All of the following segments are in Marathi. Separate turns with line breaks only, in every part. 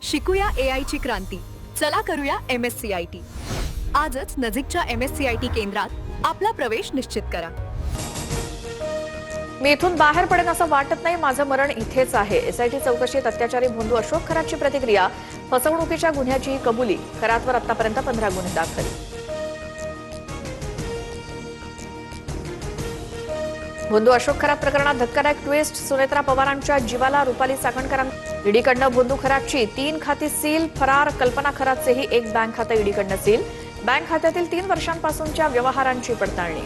शिकूया AI ची क्रांती. चला करूया MSCIT. आजच नजीकच्या MSCIT केंद्रात आपला प्रवेश निश्चित करा.
मी इथून बाहेर पडेन असं वाटत नाही, माझं मरण इथेच आहे. एसआयटी चौकशीत अत्याचारी भोंदू अशोक खरातची प्रतिक्रिया. फसवणुकीच्या गुन्ह्याची कबुली. खरातवर आतापर्यंत 15 गुन्हे दाखल. भोंदू अशोक खरात प्रकरणात धक्कादायक ट्विस्ट. सुनेत्रा पवारांच्या जीवाला रुपाली चाकणकरांना ईडीकडनं भोंदू खरातची 3 खाती सील. फरार कल्पना खरातचेही एक बँक खातं ईडीकडनं सील. बँक खात्यातील 3 वर्षांपासूनच्या व्यवहारांची पडताळणी.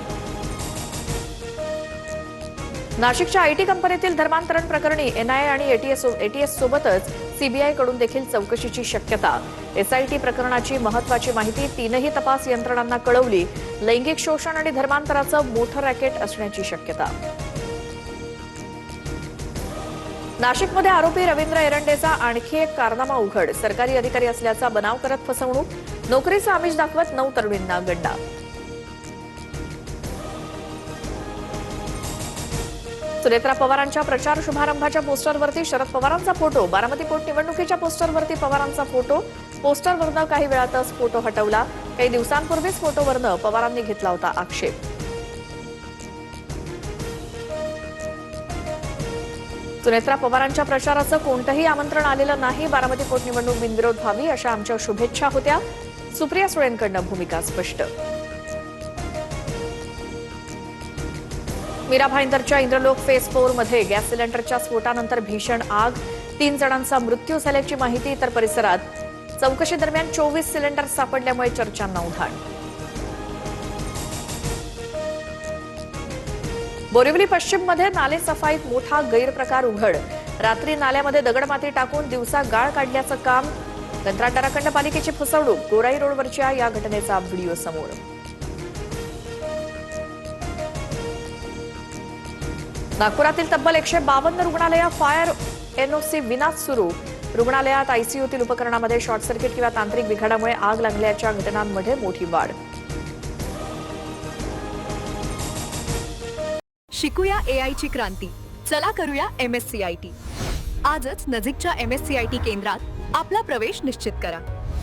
नाशिकच्या आयटी कंपनीतील धर्मांतरण प्रकरणी एनआयए आणि एटीएस सोबतच सीबीआयकडून देखील चौकशीची शक्यता. एसआयटी प्रकरणाची महत्त्वाची माहिती 3ही तपास यंत्रणांना कळवली. लैंगिक शोषण आणि धर्मांतराचं मोठं रॅकेट असण्याची शक्यता. नाशिकमध्ये आरोपी रवींद्र एरंडेचा आणखी एक कारनामा उघड. सरकारी अधिकारी असल्याचा बनाव करत फसवणूक. नोकरीचं आमिष दाखवत 9 तरुणींना गंडा. सुनेत्रा पवारांच्या प्रचार शुभारंभाच्या पोस्टरवरती शरद पवारांचा फोटो. बारामती पोटनिवडणुकीच्या पोस्टरवरती पवारांचा फोटो. पोस्टरवरनं काही वेळातच फोटो हटवला. काही दिवसांपूर्वीच फोटोवरनं पवारांनी घेतला होता आक्षेप. सुनेत्रा पवारांच्या प्रचाराचं कोणतंही आमंत्रण आलेलं नाही. बारामती पोटनिवडणूक बिनविरोध व्हावी अशा आमच्या शुभेच्छा होत्या. सुप्रिया सुळेंकडनं भूमिका स्पष्ट. मीरा भाईंदरच्या इंद्रलोक फेज 4 मध्ये गॅस सिलेंडरच्या स्फोटानंतर भीषण आग. 3 जणांचा मृत्यू झाल्याची माहिती. तर परिसरात चौकशी दरम्यान 24 सिलेंडर सापडल्यामुळे चर्चांना उधाण. बोरिवली पश्चिम मध्ये नाले सफाईत मोठा गैरप्रकार उघड. रात्री नाल्यामध्ये दगडमाती टाकून दिवसा गाळ काढल्याचं काम. कंत्राटदाराकडनं पालिकेची फसवणूक. गोराई रोडवरच्या या घटनेचा व्हिडिओ समोर. नागपुरातील तब्बल 152 रुग्णालयं फायर एनओसी विनाच सुरू. रुग्णालयात आयसीयूतील उपकरणामध्ये शॉर्ट सर्किट किंवा तांत्रिक बिघाडामुळे आग लागल्याच्या घटनांमध्ये मोठी वाढ.
शिकूया AI ची क्रांती. चला करूया MSCIT. आजच नजीकच्या MSCIT केंद्रात आपला प्रवेश निश्चित करा.